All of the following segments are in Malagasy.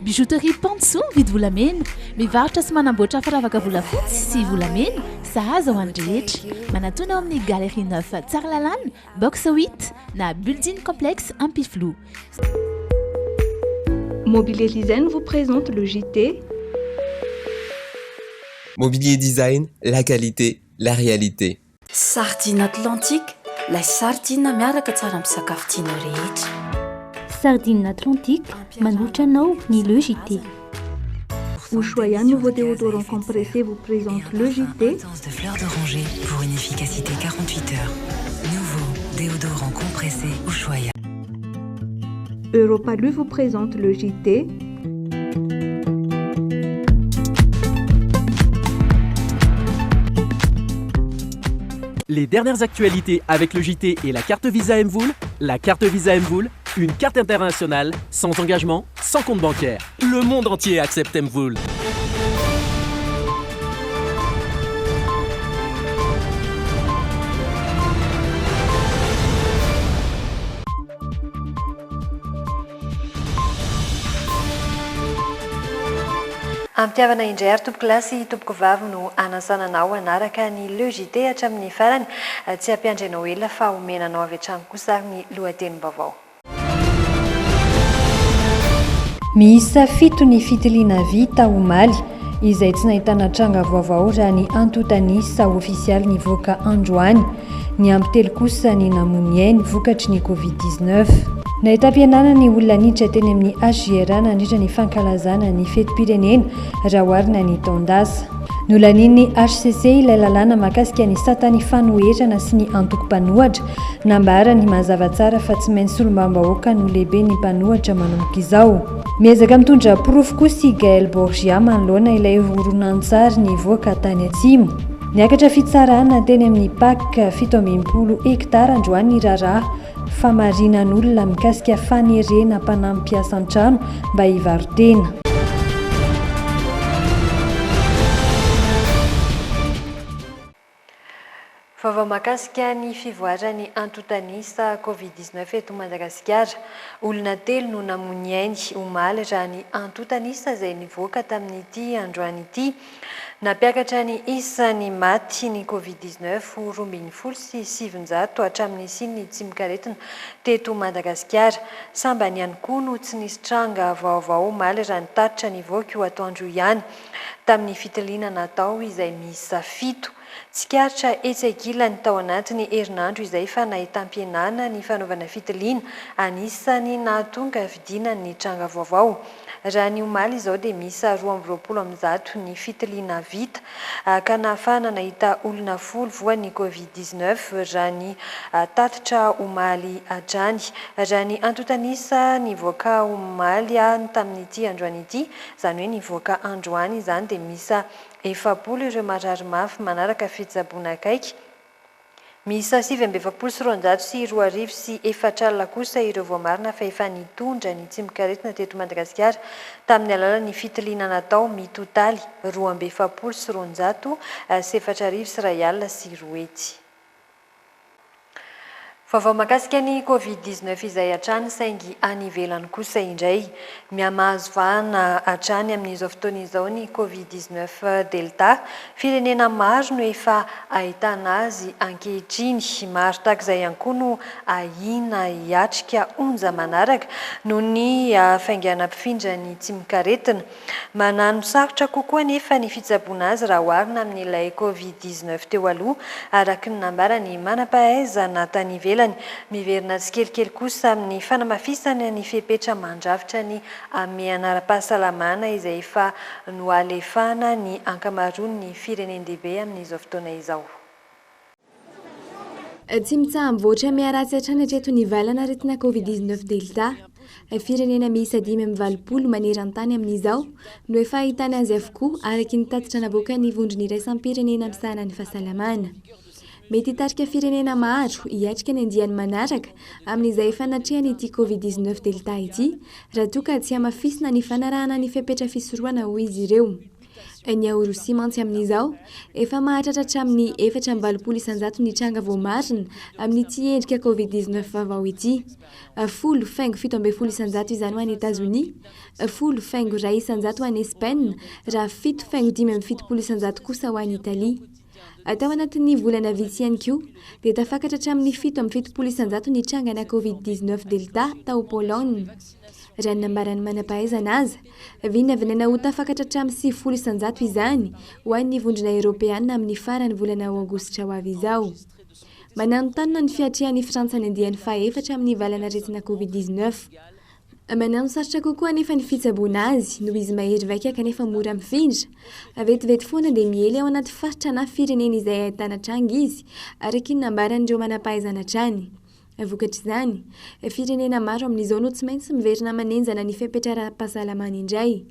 Bijouterie Pantso mividy volamena, mivarotra sy manamboatra firavaka volafotsy sy volamena, sahaza ho an'ny rehetra. Manatona ao amin'ny Galerie 9 Tsaralalàna, box 8 na Building Complexe Ampiflo. Mobilier Design vous présente le JT. Mobilier Design, la qualité, la réalité. Sardine Atlantique, la sardine miaraka tsara amin'ny sakafo tianao rehetra. Sardine Atlantique, Manouchanao ni le JT. Ushuaïa, nouveau déodorant compressé, vous présente le JT. De fleurs d'oranger pour une efficacité 48 heures. Nouveau déodorant compressé Ushuaïa. Europa Lu vous présente le JT. Les dernières actualités avec le JT et la carte Visa Mvoul. La carte Visa Mvoul, une carte internationale, sans engagement, sans compte bancaire. Le monde entier accepte Mvoul. Ampiavana indray ary tompoko lasy tompoko vavy no anasananao anaraka ny Le JT hatramin'ny farany tsy ampiandrenao ela fa omenanao avy hatrany kosa ny lohatenim-baovao. Miisa 7 ny fitiliana vita omaly izay tsy nahitana tranga vaovao raha ny antotanisa ofisialy nivoaka androany ny ampitelo kosa ny namoniainy vokatry ny Covid-19. Nahita mpianana ny olona niditra teny amin'ny HGR nandritra ny fankalazana ny fetim-pirenena raha oharina ny taondasa. Nolanin'ny HCC ilay lalàna mahakasika ny satany fanoherana sy ny antoko-panohatra nambara ny mazava tsara fa tsy maintsy solombam-bahoaka no lehibe ny mpanohatra manomboka izao. Miezaka mitondra porofo kosa Gaël Borgia manoloana ilay horonan-tsary nivoaka tany atsimo. Niakatra fitsarana teny amin'ny PAC 17 hektara androany raharaha famarinan'olona mikasika fanerena mpanampy asa an-trano mba hivarotena. Vaovao mahakasika ny fivoarany antotanisa Covid-19 eto Madagasikara. Olona 3 no namoniainy omaly raha ny antotanisa izay nivoaka tamin'ity androany ity. Nampiakatra ny isan'ny maty ny Covid-19 ho 27 hatramin'ny siny tsy mikaretina teto Madagasikara. Samba ny ihany koa no tsy nisy tranga vaovao omaly raha nitatitra nivoaka io atoandro ihany tamin'ny fitiliana natao izay miisa 7. Tsikaritra etsakilany tao anatiny herinandro izay fa nahitam-pienana ny fanaovana fitiliana anisany nahatonga vidiana ny tranga vaovao. Raha ny omaly izao dia miisa 20 ny fitiliana vita ka nahafahana nahita olona 10 voan'ny Covid-19 raha ny tatitra omaly hatrany. Raha ny antotanisa nivoaka omaly tamin'ity androany ity, izany hoe nivoaka androany izany dia miisa 70 ireo marary mafy manaraka fitsaboana akaiky. Miisa 720 sy 2,4 sy 4 kosa ireo voamarina fa efa nitondra ny tsy mikaretina teto Madagasikara tamin'ny alalan'ny fitiliana natao mitotaly 220 sy 200 sy 4,000 sy R1 sy roety. Vaovao mahakasika ny Covid-19 izay hatrany saingy anivelany kosa indray. Miamahazo vahana hatrany amin'izao fotoana izao ny Covid-19 Delta. Firenena maro no efa ahitana azy ankehitriny. Maro tahak'izay ihany koa no ahina hiatrika onja manaraka noho ny fainganam-pifindra ny tsy mikaretina. Manano sarotra kokoa nefa ny fitsaboana azy raha oharina amin'ilay Covid-19 teo aloha araka ny nambara ny manam-pahaizana tany ivelany. Miverina tsikelikely kosa amin'ny fanamafisana ny fepetra mandrafitra ny amin'ny anara-pahasalamana izay efa no alefana ny ankamaroan'ny firenendehibe amin'izao fotoana izao. Tsy mitsamboatra miaratsy hatrany hatreto ny valana aretina Covid-19 Delta. Firenena miisa 520 maneran-tany amin'izao no efa ahitana azy avokoa araky ny tatitra navoaka ny vondrony iraisam-pirenena misahana ny fahasalamana. Mety hitarika firenena maro hiatrika ny andiany manaraka amin'izay efa natrehany ity Covid-19 Delta ity raha toa ka tsy hamafisina ny fanarahana ny fepetra fisorohana ho izy ireo. ny Aorosia mantsy amin'izao efa mahatratra hatramin'ny 420 isanjato ny tranga voamarina amin'ity endrika Covid-19 vaovao ity. 10,7 isanjato izany ho any États-Unis, 10,2 isanjato ho any Espagne, raha 7,5 isanjato kosa ho any Italia. Atao anatin'ny volana vitsy ihany koa dia tafakatra hatramin'ny 7,7 isanjato ny trangana Covid-19 Delta tao Pologne. Raha nambarany manam-pahaizana azy, vinavinaina ho tafakatra hatramin'ny 9 isanjato izany ho an'ny vondrona Eoropeana amin'ny farany volana Aogositra ho avy izao. Mananontany ny fiatrian'ny Frantsa ny andiany faha-efatra amin'ny valanaretina Covid-19. Manano sarotra kokoa anefa ny fitsaboana azy noho izy mahery vaika kanefa mora mifindra. Vetivety foana dia miely ao anaty faritra na firenena izay ahitana tranga izy araka ny nambaran'ireo manam-pahaizana trany. Vokatr'izany, firenena maro amin'izao no tsy maintsy miverina manenjana ny fipetraram-pahasalamana indray.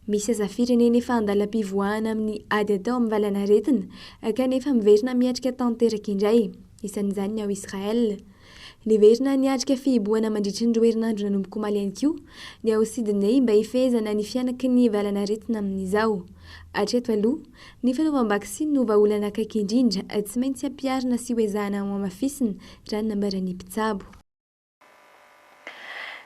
Misy aza firenena efa andalam-pivoahana amin'ny ady atao amin'ny valanaretina kanefa miverina miatrika tanteraka indray. Isan'izany ny ao Israel. Niverina niatrika fihibohana mandritra ny 2 herinandro nanomboka omaly ihany koa ny ao Sydney mba hifehezana ny fianaky ny valanaretina amin'izao. Hatreto aloha, ny fanaovam-bakisiny no vahaolana akaiky indrindra tsy maintsy ampiarina sy hoezahana ho amafisina raha ny nambaran'ny mpitsabo.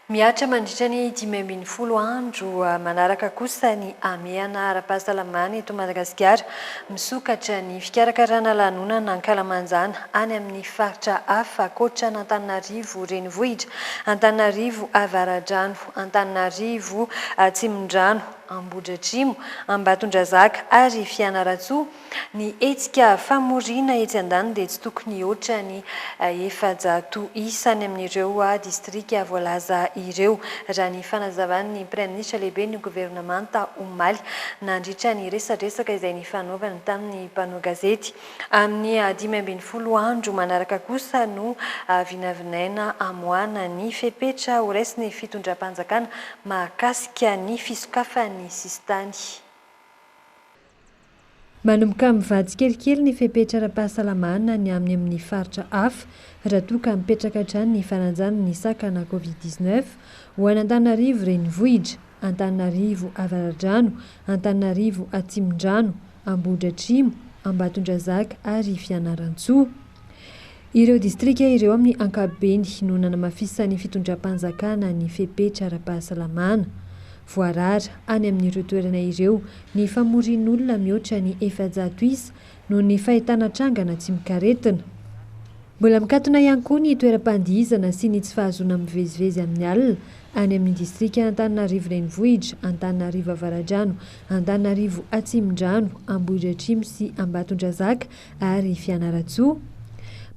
Miatra mandritra ny 5 andro manaraka kosa ny ameana ara-pahasalamana eto Madagasikara misokatra ny fikarakarana lanonana ankalamanjana any amin'ny faritra hafa ankoatra Antananarivo renivohitra, Antananarivo avaradrano, Antananarivo atsimondrano, Ambohidratrimo, Ambatondrazaka ary Fianarantsoa. Ny hetsika famorina etsy andany dia tsy tokony oatra ny 700 isany amin'ireo distrika voalaza ireo raha ny fanazavan'ny Praiministra lehibe ny gouvernemanta omaly nandritra ny resadresaka izay nifanaovany tamin'ny mpanao gazety. Amin'ny 15 andro manaraka kosa no vinavinaina amoana ny fepetra ho raisiny fitondram-panjakana mahakasika ny fisokafan'ny sistany. Manomboka mivady kelikely ny fepetra ara-pahasalamana ny amin'ny faritra hafa raha toa ka mipetraka hatrany ny fananjana ny sakana Covid-19 ho any Antananarivo renivohitra, Antananarivo avaradrano, Antananarivo atsimondrano, Ambohidratrimo, Ambatondrazaka ary Fianarantsoa. Ireo distrika ireo amin'ny ankapobeny no nanamafisany fitondram-panjakana ny fepetra ara-pahasalamana. Voarara any amin'ireo toerana ireo ny famorin'olona mihoatra ny 700 isa no ny fahitana trangana tsy mikaretina. Mbola mikatona ihany koa ny toeram-pandihizana sy ny tsy fahazona mivezivezy amin'ny alina any amin'ny distrika Antananarivo renivohitra, Antananarivo avaradrano, Antananarivo atsimondrano, Ambohidratrimo sy Ambatondrazaka ary Fianarantsoa.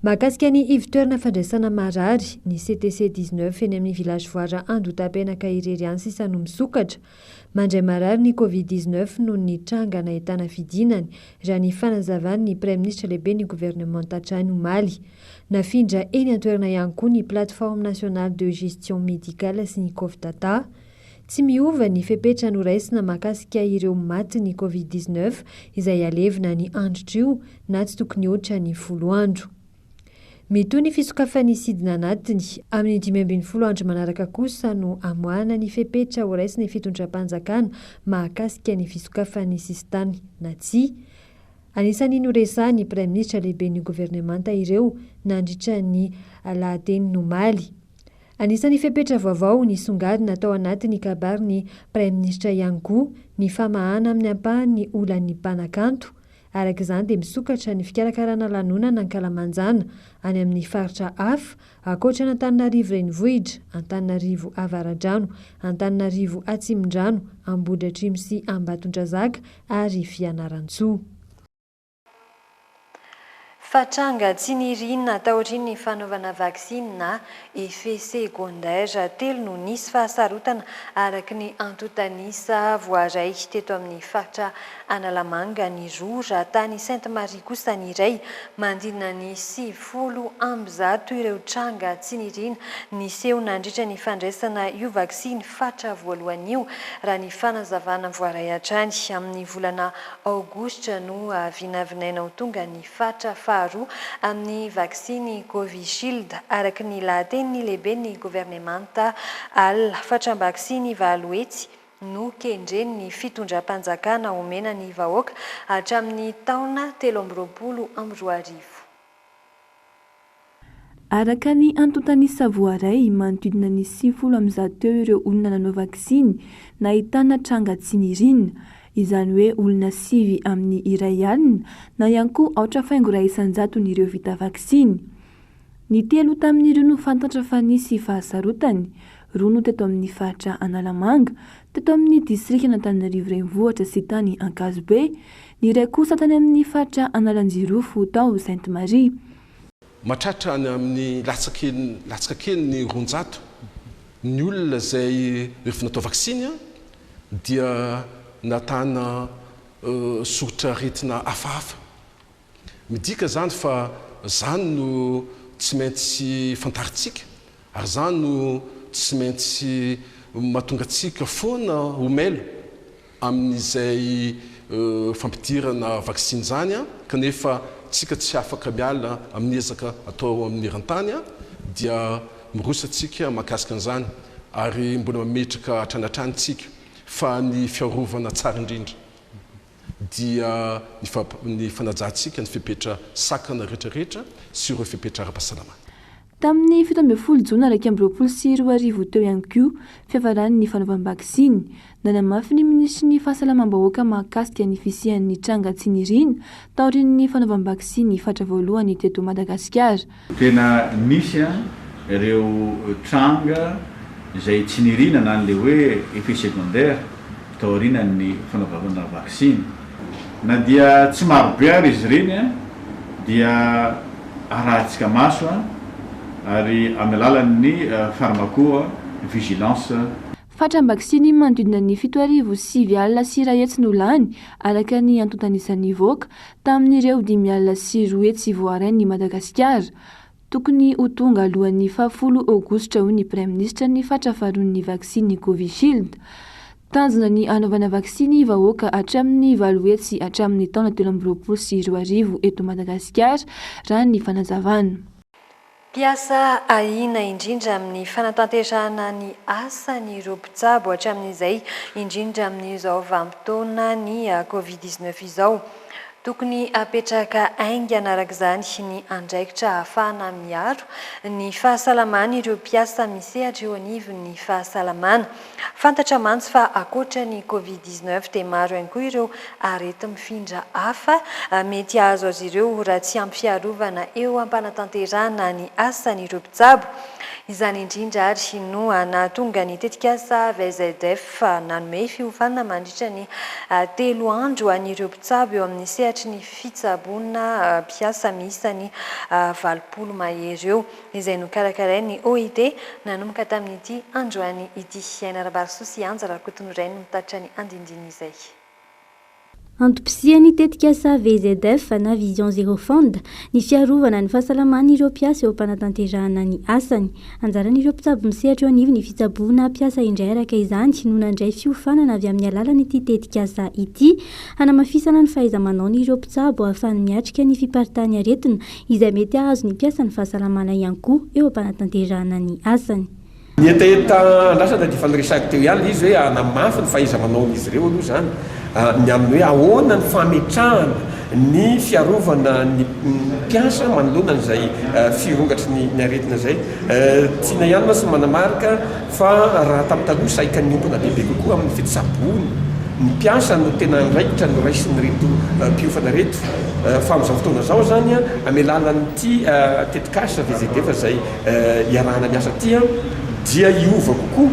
Mahakasika ny ivitoerana fandraisana marary ny CTC 19 eny amin'ny village voara Andotapenaka Ireriany sisa no misokatra. Mandray marary ny Covid-19 no ny trangana ahitana fidinany raha ny fanazavan'ny Praiministra lehibe ny gouvernemanta trany omaly. Nafindra eny an-toerana ihany koa ny plateforme nationale de gestion médicale sy ny COVDATA. Tsy miova ny fepetra noraisina mahakasika ireo maty ny Covid-19 izay alevina ny androtr'io na tsy tokony oatra ny 10 andro. Mitoy ny fisokafan'ny sidina anatiny amin'ny 15 andro manaraka kosa no amoana ny fepetra ho raisiny fitondram-panjakana mahakasika ny fisokafan'ny sistany na tsy. Anisany noresahany Praiministra lehibe ny gouvernemanta ireo nandritra ny lahateny nomaly. Anisany fepetra vaovao ny songadina tao anatin'ny kabarin'ny Praiministra ihany koa ny famahana amin'ny ampahan'ny olan'ny mpanakanto. Araka izany dia misokatra ny fikarakarana lanonana ankalamanjana any amin'ny faritra hafa ankoatra ny Antananarivo renivohitra, Antananarivo avaradrano, Antananarivo atsimondrano, Ambohidratrimo sy Ambatondrazaka ary Fianarantsoa. Fatranga tsy nirina taorian'ny fanaovana vaksina effet secondaire telo no nisy fahasarotana araka ny antotanisa voaray teto amin'ny faritra Analamanga ny roa raha tany Sainte-Marie kosa ny iray mandina ny 70 ireo tranga tsy nirina niseho nandritra ny fandraisana io vaksiny fatra voalohany io raha ny fanazavana voaray hatrany amin'ny volana Aogositra no vinavinaina ho tonga ny fatra faharoa amin'ny vaksiny Covishield araka ny lahateny lehibe ny gouvernemanta al fatram-baksiny valoetsy no kendreny ny fitondram-panjakana omena ny vahoaka hatramin'ny taona 2020. Araka ny antontanisa voaray manodidina ny 50 teo ireo olona nanao vaksiny nahitana tranga tsinirinina, izany hoe olona 9 amin'ny iray alina na ihany koa aotra faingo ray isan-jato ireo vita vaksiny. Ny 3 tamin'ireo no fantatra fa nisy fahasarotany, rono teto amin'ny faritra Analamanga, teto amin'ny distrika Antananarivo renivohitra sy tany Ankazobe, ny iray kosa tany amin'ny faritra Analanjirofo tao Sainte Marie. Matratra amin'ny latsaka kely ny 200 ny olona izay rehefa natao vaksiny dia natana soritra retina hafahafa. Midika zany fa zany no tsy maintsy fantaritsika, ary zany no tsy maintsy mahatonga antsika foana homelo amin'izay fampidirana vaksiny zany kanefa tsika tsy afaka miala amin'ny ezaka atao amin'ny eran-tany dia mirosatsika mahakasika an'izany ary mbola mametraka hatranatranytsika fa ny fiarovana tsara indrindra dia ny fanajantsika ny fipetra sakana rehetrarehetra sy ireo fipetra ara-pahasalamana. Tamin'ny 17 Jona 2020 teo ihany koa fiavarany fanaovam-baksiny nanamafy ny minisitry ny fahasalamam-bahoaka mahakasika ny fisian'ny tranga tsinirina taorian'ny fanaovam-baksiny fatra voalohany teto Madagasikara. Tena misy ireo tranga izay tsinirina na le hoe effet secondaire taorian'ny fanaovana vaksiny. Na dia tsy maro be ary izy ireny dia arahantsika maso ary amin'ny alalan'ny pharmaco vigilance. Fatram-baksiny manodidina ny 7,5 alina sy 1 hetsy no lany araka ny antontanisany voaka tamin'ireo 5 alina sy 2 hetsy voarainy Madagasikara. Tokony ho tonga alohan'ny 10 Aogositra hoy ny Praiministra ny fatra faharoan'ny vaksiny Covishield. Tanjona ny anaovana vaksiny vahoaka hatramin'ny 9 hetsy hatramin'ny taona 2020 eto Madagasikara raha ny fanazavana. Piasa ahina indrindra amin'ny fanatanterahana ny asa ny ireo mpitsabo hatramin'izay indrindra amin'izao vanim-potoana ny Covid-19 izao. Tokony apetraka aingana araka izany ny andraikitra ahafahana miaro ny fahasalamana ireo mpiasa misehatra eo anivon'ny fahasalamana. Fantatra mantsy fa akoatra ny Covid-19 dia maro ihany koa ireo arety mifindra hafa mety azo azy ireo raha tsy ampy fiarovana eo am-panatanterahana ny asan'ireo mpitsabo. Izany indrindra ary no nahatonga ny tetikasa VZF nanome fiofanana mandritra ny 3 andro an'ireo mpitsabo eo amin'ny sehatry ny fitsaboana mpiasa miisany 20 mahery eo izay nokarakaray ny OIT nanomboka tamin'ity androany ity. Ainarabary Sosy Anja rakotonoray no mitatitra ny andindiny izay. Antom-pisiany tetikasa VZF na Vision Zero Fund ny fiarovana ny fahasalamana ireo mpiasa eo am-panatanterahana ny asany. Anjaran'ireo mpitsabo misehatra eo anivony fitsaboana mpiasa indray araka izany no nandray fiofanana avy amin'ny alalan'ity tetikasa ity hanamafisana ny fahaiza-manaon'ireo mpitsabo ahafahany miatrika ny fiparitany aretina izay mety ahazo ny mpiasa ny fahasalamana ihany koa eo am-panatanterahana ny asany. Ny etaeta andrasana dia fanirisaky teo ihany izy hoe hanamafy ny fahaiza-manaon'izy ireo aloha zany ny amin'ny hoe ahoana ny fametrahana ny fiarovana ny mpiasa manoloana n'izay firongatry ny aretina zay. Tiana ihany masy manamarika fa raha tamin'ny taloha saika niompona bebe kokoa amin'ny fitsaboana ny mpiasa no tena ndraikitra no raisiny reto mpiofana reto fa amin'izao fotoana zao zany amin'ny alalan'ity tetikasa VZF zay iarahana miasa ty dia iova kokoa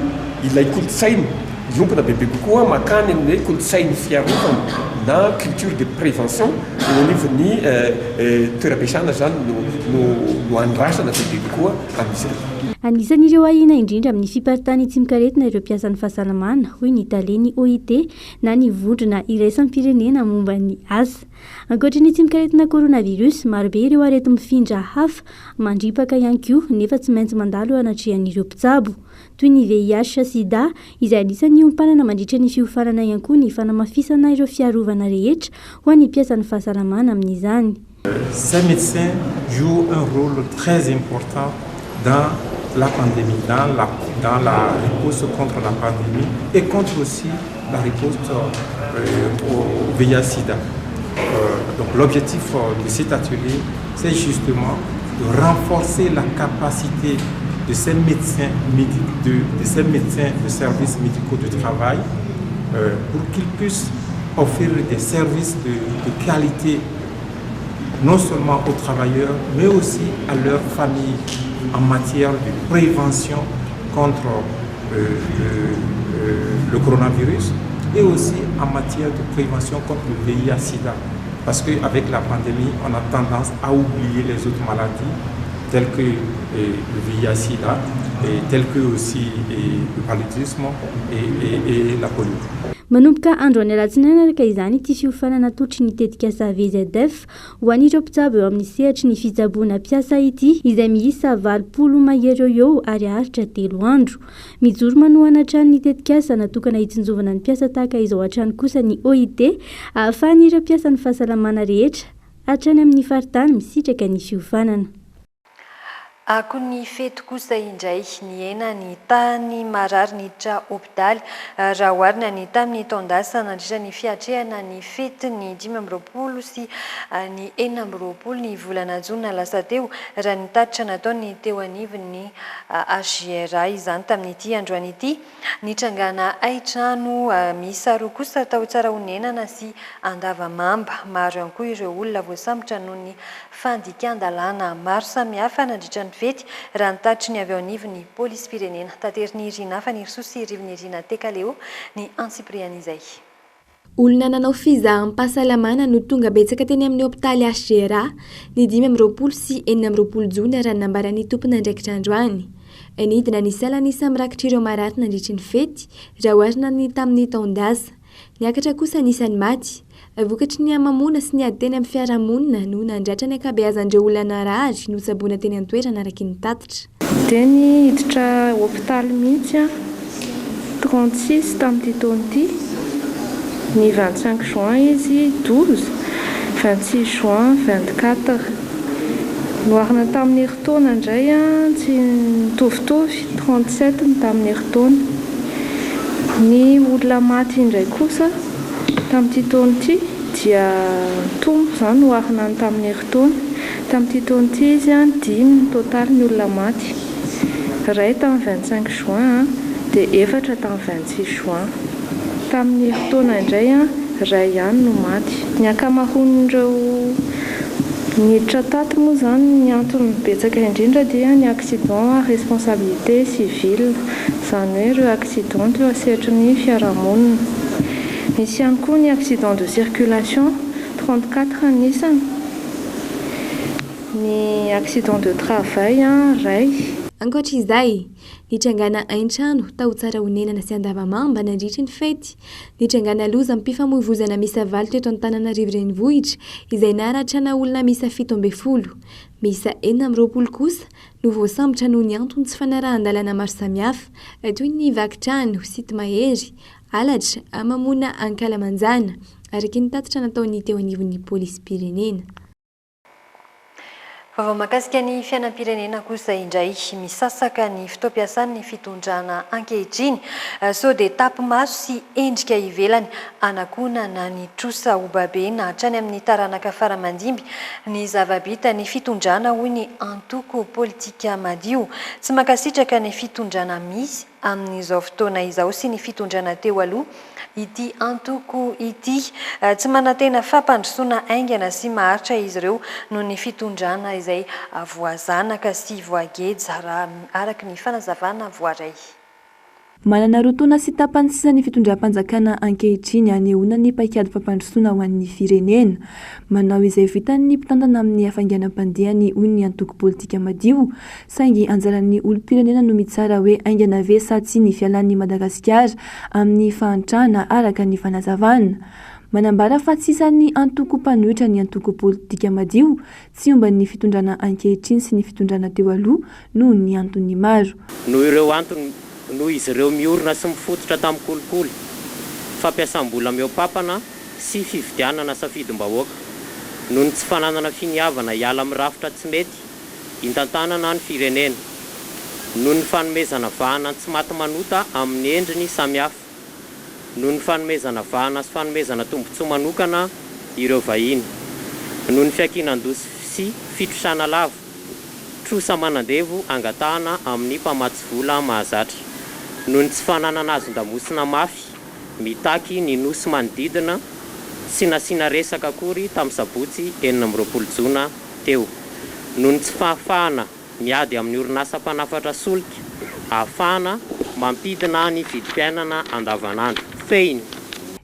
ilay kolotsaina iompona bebe kokoa makany amin'ny hoe kolotsainy fiarovana na culture de prévention eo anivon'ny toeram-piasana zany no andrasana bebe kokoa amin'izy ireo. Anisan'ireo ahina indrindra amin'ny fiparitany tsy mikaretina ireo mpiasan'ny fahasalamana hoy ny taleny OIT na ny vondrona iraisam-pirenena momba ny asa. Ankoatry ny tsy mikaretina coronavirus, marobe ireo arety mifindra hafa mandripaka ihany koa nefa tsy maintsy mandalo anatrehan'ireo mpitsabo toy ny VIH sida izay anisan'ny ompanana mandritra ny fiofanana ihany koa ny fanamafisana ireo fiarovana rehetra ho an'ny mpiasan'ny fahasalamana amin'izany. Ces médecins jouent un rôle très important dans la pandémie, dans la riposte contre la pandémie et contre aussi la riposte au VIH-Sida. Donc l'objectif de cet atelier, c'est justement de renforcer la capacité de ces médecins de services médicaux du travail pour qu'ils puissent offrir des services de qualité non seulement aux travailleurs, mais aussi à leurs familles en matière de prévention contre le coronavirus et aussi en matière de prévention contre le VIH-Sida. Parce qu'avec la pandémie, on a tendance à oublier les autres maladies telles que le VIH-Sida, et telles que aussi le paludisme et la polio. manomboka andro any alatsinainy araka izany ity fiofanana totry ny tetikasa VZF ho an'ireo mpitsabo eo amin'ny sehatry ny fitsaboana mpiasa ity izay miisa 80 mahery eo ary aritra 3 andro. Mijoro manohana hatrany ny tetikasa natokana hitsinjovana ny mpiasa tahaka izao hatrany kosa ny OIT ahafahan'ireo mpiasa ny fahasalamana rehetra hatrany amin'ny faritany misitraka ny fiofanana. Ako ny fety kosa indray ny ena ny tany marary niditra hôpitaly raha oharina ny tamin'ny taondasa nandritra ny fiatrehana ny fety ny 20 sy ny 20 ny volana jona lasa teo raha ny tatitra nataony teo anivon'ny HGRA izany tamin'ity androany ity. Nitrangana aitrano miisa 2 kosa tao tsara honenana sy andavamamba. Maro ihany koa ireo olona voasambotra noho ny fandikan-dalàna maro samihafa nandritra ny fety raha nitatry ny avy ao anivon'ny polisy pirenena. Tateriny Irina Fanirso sy Rivony Irina Tekaleo ny Ansipriany izay. Olona nanao fizaham-pahasalamana no tonga betsaka teny amin'ny hôpitaly HGRA ny 20 sy 20 jona raha nambarany tompony andraikitra androany. Enidina ny sala ny samirakitra ireo marary nandritry ny fety raha oharina ny tamin'ny taondasa. Niakatra kosa nisany maty. Vokatry ny amamona sy ny aditeny amin'ny fiarahamonina no nandratra ny ankabeazan'ireo olona narary no saboana teny an-toerana araky ny tatitra. Teny hiditra hôpitaly mihitsy 36 tamin'ity taona ity. Ny 25 juin izy 12, 26 juin 24. Noharina tamin'ny herintaona indray tsy mitovitovy 37 ny tamin'ny herintaona. Ny olona maty indray kosa tamin'ity taona ity dia tombo izany noharina ny tamin'ny herintaona. Tamin'ity taona ity izy 10 ny totaly ny olona maty. Ray tamin'ny 25 juin dia 4 tamin'ny 26 juin. Tamin'ny herintaona indray ray ihany no maty. Ny ankamaroan'ireo niditra taty moa izany ny antony betsaka indrindra dia ny accident responsabilité civile, izany hoe ireo accident teo asehatry ny fiarahamonina. Misy ihany koa ny accident de circulation 34 anisany. Ny accident de travail ray. Ankoatra izay, nitrangana aintrano tao tsara honenana sy andavamamba nandritry ny fety. Nitrangana loza amin'ny mpifamoivoizana misa 9 teto Antananarivo renivohitra izay naratrana olona misa 17. Misa 20 kosa no voasambotra noho ny antony tsy fanarahan-dalàna maro samihafa toy ny vakitrano, sity mahery, alatra, amamona, ankalamanjana araky ny tatitra nataony teo anivon'ny polisy pirenena. Vaovao mahakasika ny fiainam-pirenena kosa indray misasaka ny fitoam-piasan'ny fitondrana ankehitriny sao dia tapi-maso sy endrika ivelany anakonana ny trosa obabe na hatrany amin'ny taranaka faramandimby ny zava-bita ny fitondrana hoy ny antoko politika madio. Tsy makasitraka ny fitondrana misy amin'izao fotoana izao sy ny fitondrana teo aloha. Ity antoko ity tsy manantena fampandrosoana aingana sy maharitra izy ireo noho ny fitondrana izay voazanaka sy voageja raha araky ny fanazavana voaray. Manana rotona sy tapany sisa ny fitondram-panjakana ankehitriny anehoana ny paikady fampandrosoana ho an'ny firenena. Manao izay vitan'ny mpitantana amin'ny hafainganam-pandehany hoy ny antoko politika madio, saingy anjaran'ny olom-pirenena no mitsara hoe aingana ve sa tsy ny fialan'ny Madagasikara amin'ny fahantrana araka ny fanazavana. Manambara fa tsy isan'ny antoko mpanohitra ny antoko politika madio, tsy omba ny fitondrana ankehitriny sy ny fitondrana teo aloha noho ny antony maro. Noho ireo antony noho izy ireo miorina sy mifototra tamin'ny kolikoly, fampiasam-bola mihoapapana sy fividianana safidim-bahoaka noho ny tsy fananana finiavana hiala amin'ny rafitra tsy mety intantanana ny firenena. noho ny fanomezana vahana tsy maty manota amin'ny endriny samihafa, noho ny fanomezana vahana sy fanomezana tombotsoa manokana ireo vahiny, noho ny fiankinan-dosy sy fitrosana lava, trosa manandevo angatahana amin'ny mpamatsy vola mahazatra, noho ny tsy fananana azon-damosina mafy mitaky ny nosy manodidina sy nasiana resaka akory tamin'ny sabotsy 9 jona teo, noho ny tsy fahafahana miady amin'ny orinasa mpanafatra solika ahafahana mampidina ny vidim-piainana andavanandro feiny.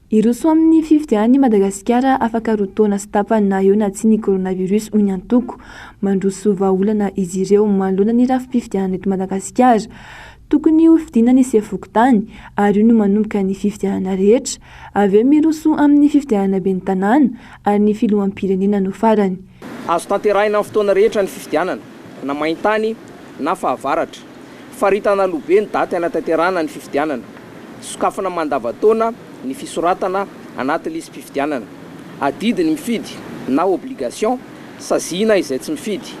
Iroso amin'ny fifidian'ny Madagasikara afaka rotaona sy tapany na eo na tsy ny coronavirus hoy ny antoko mandroso vahaolana izy ireo manoloana ny rafi-pifidianana eto Madagasikara. Tokony ho fidina ny sefokotany ary io no manomboka ny fifidianana rehetra, avy eo miroso amin'ny fifidianana ben'ny tanàna ary ny filoham-pirenena no farany. Azo tanterahina amin'ny fotoana rehetra ny fifidianana na maintany na fahavaratra, faritana lobe ny daty anatanterahana ny fifidianana, sokafana mandavataona ny fisoratana anaty listim-pifidianana, adidy ny mifidy na obligation sazina izay tsy mifidy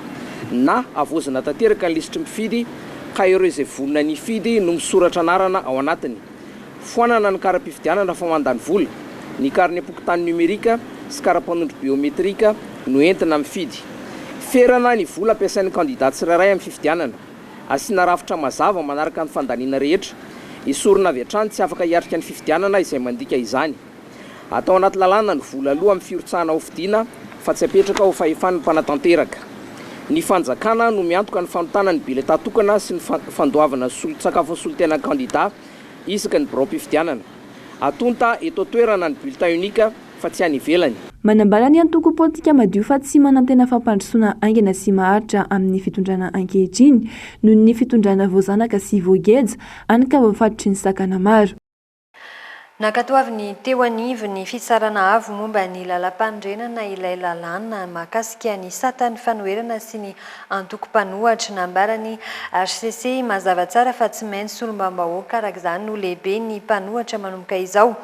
na avozana tanteraka ny lisitry mifidy ka ireo izay vonona ny fidy no misoratra anarana ao anatiny, foanana ny kara-pifidianana fa mandany vola, ny kariny apokotany numerika sy kara-panondro biometrika no entina mifidy, ferana ny vola ampiasain'ny kandidat tsirairay amin'ny fifidianana, asiana rafitra mazava manaraka ny fandaniana rehetra, isorona avy hatrany tsy afaka hiatrika ny fifidianana izay mandika izany, atao anaty lalàna ny vola aloha amin'ny firotsahana ho fidiana fa tsy apetraka ho fahefan'ny mpanatanteraka. Ny fanjakana no miantoka ny fanotana ny bileta tokana sy ny fandoavana sakafo solitena kandidat isaky ny birao-pifidianana, atonta eto toerana ny bulletin unika fa tsy any ivelany. Manambara ny antoko politika madio fa tsy manantena fampandrosoana aingana sy maharitra amin'ny fitondrana ankehitriny noho ny fitondrana voazanaka sy voageja anka voafatotry ny sakana maro. Nakatoavy teo anivo ny fitsarana avo momba ny lalam-pandrenana ilay lalàna mahakasika ny satan'ny fanoherana sy ny antoko-panohatra, nambarany HCC mazava tsara fa tsy maintsy solombavam-bahoaka araka izany no lehibe ny mpanohatra manomboka izao.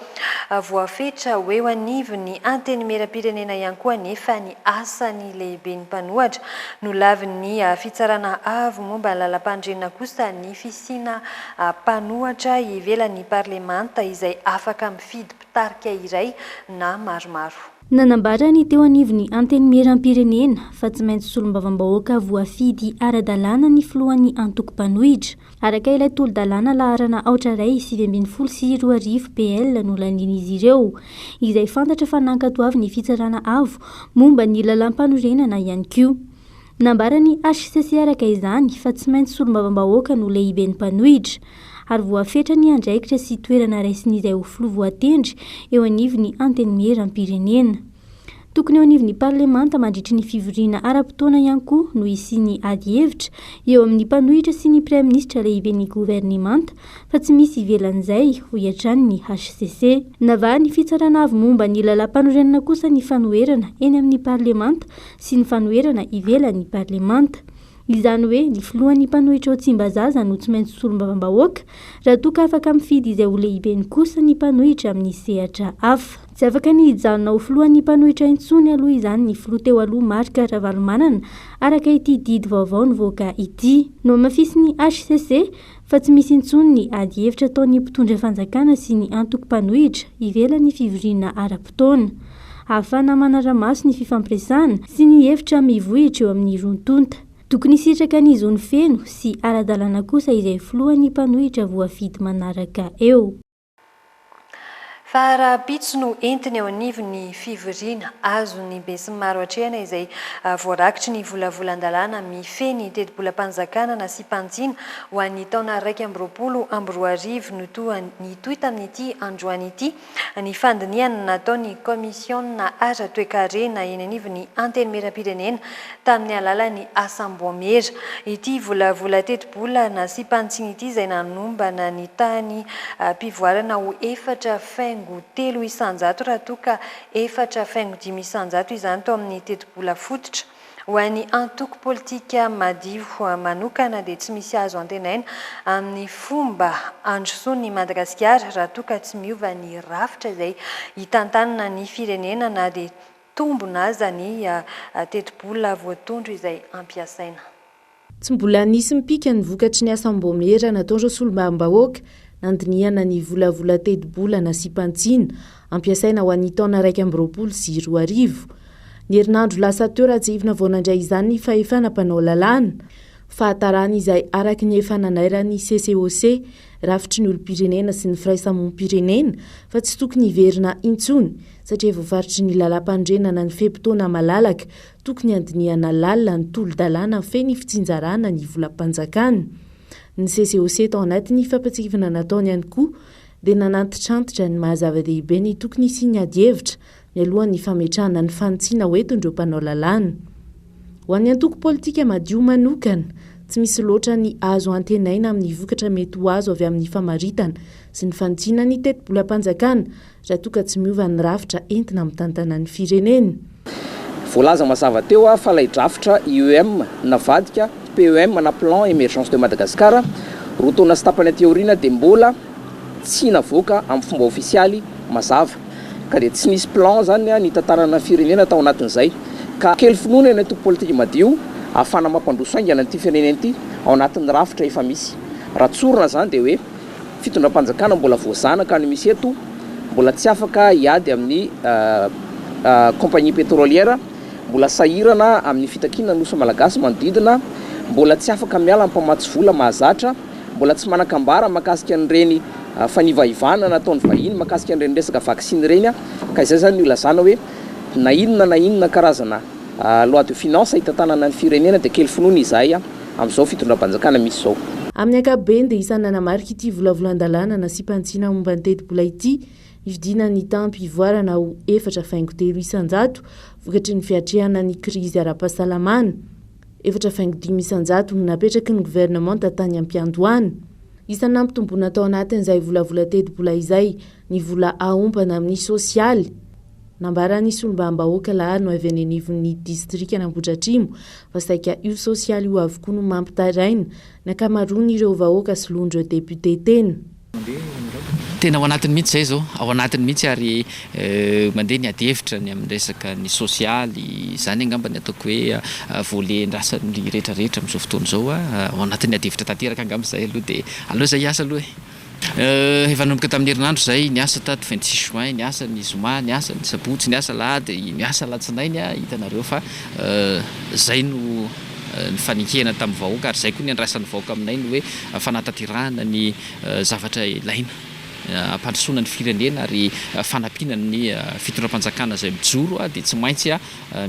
Voafetra ho eo anivo ny antenimieram-pirenena ihany koa nefa ny asany lehibe ny mpanohatra no lavin'ny fitsarana avo momba ny lalam-pandrenana kosa ny fisiana mpanohatra ivelan'ny parlemanta izay afaka mifidy mpitarika iray na maromaro. Nanambara ny teo anivony antenimieram-pirenena fa tsy maintsy solombavam-bahoaka voafidy ara-dalàna ny filohan'ny antoko-panohitra. Araka ilay tolo-dalàna laharana aotra ray 720 PL no lanin'izy ireo, izay fantatra fa nankatoavy ny fitsarana avo momba ny lalam-panorenana ihany koa. Nambara ny HCC araka izany fa tsy maintsy solombavam-bahoaka no lehiben'ny mpanohitra, ary voafetra ny andraikitra sy toerana raisin'izay ho filoha voatendry eo anivony antenimieram-pirenena. Tokony eo anivony parlemanta mandritry ny fivoriana ara-potoana ihany koa no isiany ady hevitra eo amin'ny mpanohitra sy ny praiministra lehiben'ny gouvernemanta fa tsy misy ivelan'izay ho hiatrany ny HCC. Navaha ny fitsarana avy momba ny lalam-panorenana kosa ny fanoherana eny amin'ny parlemanta sy ny fanoherana ivelan'ny parlemanta. Izany hoe ny filohan'ny mpanohitra ao Tsimbazaza no tsy maintsy solombavam-bahoaka raha toa ka afaka mifidy izay ho lehibeny kosa ny mpanohitra amin'ny sehatra hafa. Tsy afaka ny hijanona ho filohan'ny mpanohitra intsony aloha izany ny filoha teo aloha Marc Ravalomanana araka ity didy vaovao nivoaka ity. No mafisy ny HCC fa tsy misy intsony ny ady hevitra ataon'ny mpitondra fanjakana sy ny antoko-panohitra ivelan'ny fivoriana ara-potoana. Ahafahana manara-maso ny fifampiresahana sy ny hevitra mivohitra eo amin'ny ron-tonta. Tokony sitraka ny zony feno sy ara-dalàna kosa izay filohan'ny mpanohitra voafidy manaraka eo. Fa raha pitso no entiny eo anivony fivoriana azony be sy maro hatrehana izay voarakitry ny volavolan-dalàna mifeny teti-bolam-panjakana na sy mpanjina ho an'ny taona 2024 nitohy tamin'ity androany ity ny fandiniana nataon'ny komisiona ara toe-karena eny anivony antenimieram-pirenena tamin'ny alalan'ny asamboamera. Ity volavola teti-bola na sy mpanjina ity izay nanombana ny tany mpivoarana ho 4,3 isanjato raha toka 4,5 isanjato izany tao amin'ny teti-bola fototra. Ho an'ny antoko politika madio manokana dia tsy misy azo antenaina amin'ny fomba androsoan'ny Madagasikara raha toka tsy miova ny rafitra izay hitantanana ny firenena na dia tombona aza ny teti-bola voatondro izay ampiasaina. tsy mbola nisy mipika ny vokatry ny asam-bomera nataondreo solombavam-bahoaka nandiniana ny volavola tedi-bolana sy pantsina ampiasaina ho an'ny taona 2020 sy 2020. Ny herinandro lasa teo ratsivina voanandray izany ny fahefana mpanao lalàna. Fahatarana izay araky ny efa nanairan'ny CCOC rafitry ny olom-pirenena sy ny firaisamonim-pirenena fa tsy tokony hiverina intsony satria voafaritry ny lalam-pandrenana ny fepitona malalaka tokony andiniana lalina ny tolo-dalàna feny fitsinjarana ny volam-panjakana. Ny CCOC tao anatin'ny fampatsifina nataony ihany koa dia nanantitrantitra ny mahazava-dehibe ny tokony isiany ady-hevitra mialohan'ny fametrahana ny fanotsiana hoentindreo mpanao lalàna. Ho an'ny antoko politika madio manokana, tsy misy loatra ny azo antenaina amin'ny vokatra mety ho azo avy amin'ny famaritana sy ny fanotsiana ny teti-bolam-panjakana raha toa ka tsy miova ny rafitra entina amin'ny tantana ny firenena. Voalaza mazava teo fa ilay drafitra IEM navadika PEM na plan émergence de Madagascar roa taona sy tapany aty aoriana dia mbola tsy navoaka amin'ny fomba ofisialy mazava ka dia tsy nisy plan zany ny tantarana firenena tao anatin'izay ka kely finoana ny antoko politika madio ahafana mampandroso aingana an'ity firenena ity ao anatin'ny rafitra efa misy. Raha tsorona zany dia hoe fitondram-panjakana mbola voazanaka ny misy eto mbola tsy afaka hiady amin'ny compagnie pétrolière, mbola sahirana amin'ny fitakiana nosy malagasy manodidina, mbola tsy afaka miala amin'ny mpamatsy vola mahazatra, mbola tsy manakambara makasika an'ireny fanivaivana nataony vahiny makasika an'ireny resaka vaksiny ireny ka izay zany ilazana hoe na inona karazana loi de finance hitantanana ny firenena dia kely finoana izay amin'izao fitondram-panjakana misy izao. Amin'ny ankapobeny dia isany nanamarika ity volavolan-dalàna na sipantsiana momba ny teti-bola ity ividina ny tampy ivoarana ho 4,3 isanjato vokatry ny fiatrehana ny krizy ara-pahasalamana. 4,5 isanjato no napetraky ny gouvernement tany am-piandohana. Isany nampitomboana tao anatin'izay volavola teti-bola izay ny vola aompana amin'ny sosialy. Nambaran'ny solombavam-bahoaka lahary no avy any anivon'ny distrika n'Ambohidratrimo fa saika io sosialy io avokoa no mampitaraina ny ankamaroany ireo vahoaka sy londreo depute tena. Tena ao anatiny mihitsy zay zao, ao anatiny mihitsy ary mandeha ny ady-hevitra ny amin'ny resaka ny sosialy zany angamba ny ataoko hoe voalendrasan'ny rehetrarehetra amin'izao fotoana zao ao anatin'ny ady-hevitra tanteraka angamba zay aloha dia aloha zay hiasa aloha efa nanomboka tamin'ny herinandro zay niasa tato 26 juin niasa ny zoma niasa ny sabotsy niasa lahady niasa latsinainy hitanareo fa zay no ny fanikena tamin'ny vahoaka ary zay koa ny andraisan'ny vahoaka aminay ny hoe fanatanterahana ny zavatra ilaina ampandrosoana ny firenena ary fanampiana ny fitondram-panjakana zay mijoro dia tsy maintsy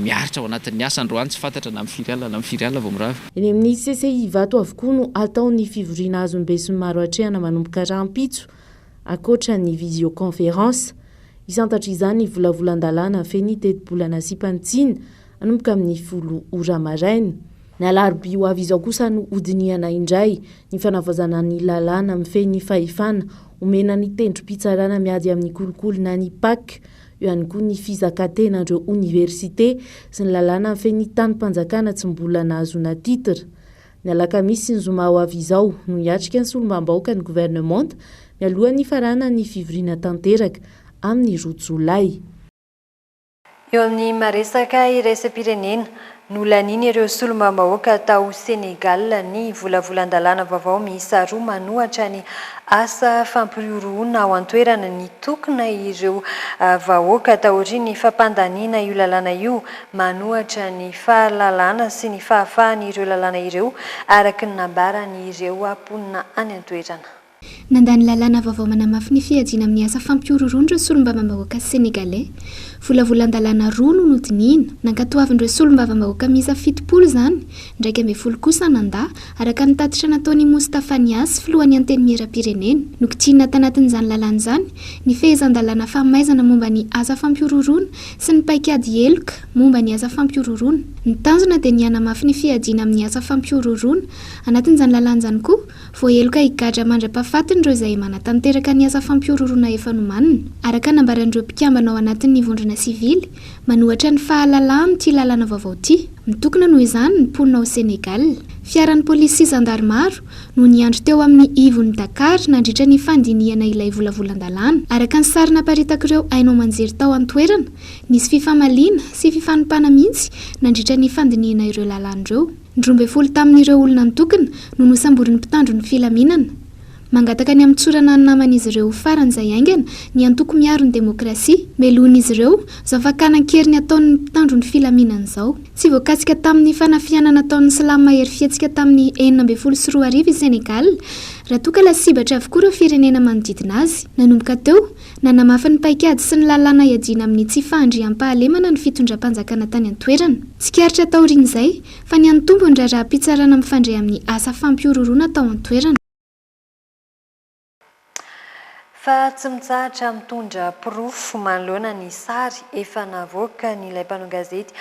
miaritra ao anatin'ny asa androany tsy fantatra na amin'ny firiala vao mirava. Eny amin'ny CCI vato avokoa no atao ny fivoriana azombe sy ny maro hatrehana manomboka rahampitso akoatra ny visioconférence. Isantatra izany volavolan-dalàna feny teti-bolana sy pantsina anomboka amin'ny 10 ora maraina. Ny alarobia ho avy izao kosa no hodiniana indray ny fanavazana ny lalàna mifeny fahefana omena ny tendrom-pitsarana miady amin'ny kolokolona ny PAC, eo ihany koa ny fizakatenandreo université sy ny lalàna mifeny tany-panjakana tsy mbola nahazona titra. Ny alakamisy ny zoma ho avy izao no hiatrika ny solombavam-bahoaka ny gouvernement mialohan'ny farana ny fivoriana tanteraka amin'ny 2 Jolay. Eo amin'ny maresaka iraisam-pirenena no laniny ireo solombavam-bahoaka tao Senegal ny volavolan-dalàna vaovao miisa 2 manohatra ny asa fampiroroana ao an-toerana ny tokona ireo vahoaka taorian'ny fampandaniana io lalàna io manohatra ny fahalalàna sy ny fahafahan'ireo lalàna ireo araka ny nambarany ireo amponina any an-toerana. Nandany lalàna vaovao manamafy ny fiadiana amin'ny asa fampiororondreo solombavam-bahoaka Senegalais. Volavolan-dalàna 2 no nodiniana nankatoavindreo solombavam-bahoaka miisa 70 zany ndraiky 10 kosa nandà araka ny tatitra nataony Moustapha Niasse filohan'ny anteny miera-pirenena. Nokitiana tanatin'izany lalàna zany ny fehezan-dalàna famaizana momba ny asa fampiororona sy ny paikady heloka momba ny asa fampiororona. Ny tanjona dia nianamafy ny fiadiana amin'ny asa fampiororona anatin'izany lalàna zany koa vao heloka higadra mandra-pahafatin'ireo izay manatanteraka ny asa fampiororona efa nomanina araka nambaran'ireo mpikambana ao anatin'ny vondrona sivily manohatra ny fahalalàna amin'ity lalàna vaovao ity. Mitokana noho izany ny mponina ao Senegal. Fiaran'ny polisy sy zandarmaro no niandry teo amin'ny ivon'ny Dakar nandritra ny fandiniana ilay volavolan-dalàna araka ny sary naparitaka ireo ainao manjery tao an-toerana nisy fifamaliana sy fifanipana mihitsy nandritra ny fandiniana ireo lalàna ireo. 12 tamin'ireo olona nitokana no nosamborin'ny mpitandro ny filaminana mangataka ny amitsorana ny naman'izy ireo faran'izay aingana ny antoko miaro ny demokrasia melohan'izy ireo zao fakana-kery ny ataon'ny mpitandro ny filaminana izao tsy voakasika tamin'ny fanafianana ataon'ny silamo mahery fietsika tamin'ny 19 i Senegal raha toka lasibatra avokoa ireo firenena manodidina azy nanomboka teo nanamafy ny paikady sy ny lalàna iadiana amin'ny tsy fahandriam-pahalemana ny fitondram-panjakana tany an-toerana tsikaritra taorian'izay fa ny antombo ny raha-pitsarana mifandray amin'ny asa fampiororona tao an-toerana fa tsy mitsahatra mitondra pirofo manoloana ny sary efa navoaka nyilay mpanao gazety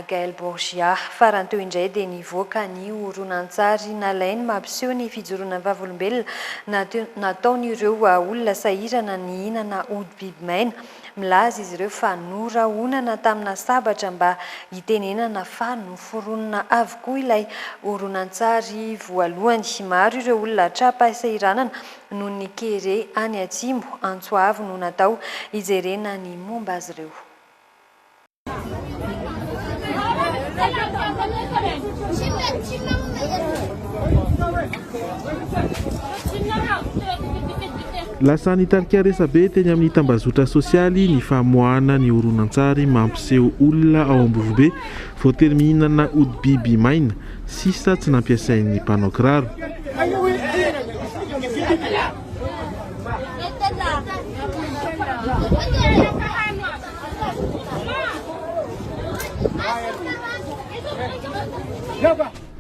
Gaël Borgia farany teo indray dia nivoaka ny horonan-tsary nalainy mampiseho ny fijoroana vavolombelona nataon'ireo olona sahirana ny hinana ody biby maina milaza izy ireo fa norahonana tamina sabatra mba hitenenana fa noforonona avokoa ilay horonan-tsary voalohany maro ireo olona trapasairanana no ny kere any Atsimbo Antsoavo no natao ijerena ny momba azy ireo. Lasa nitarika resabe teny amin'ny tambazotra sosialy ny famoahana ny horonan-tsary mampiseho olona ao Ambovobe voatery mihinana ody biby maina sisa tsy nampiasain'ny mpanao kiraro.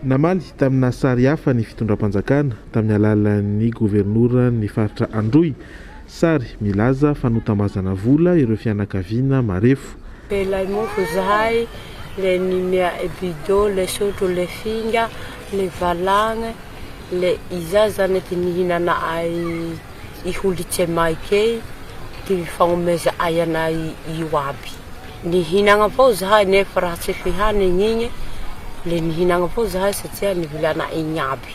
Namaly tamina sary hafa ny fitondram-panjakana tamin'ny alalan'ny gouvernoura ny faritra Androy sary milaza fanotambazana vola ireo fianakaviana marefo. Ilay mofo zahay le nimea ebido le sotro le finga le valagna le iza zany ty nihinana ay iholitse maike ty fagnomeza ayana io aby nihinagna fao zahay nefa raha tsy fihany igny le nihinagna fao zahay satria nivilana igny aby.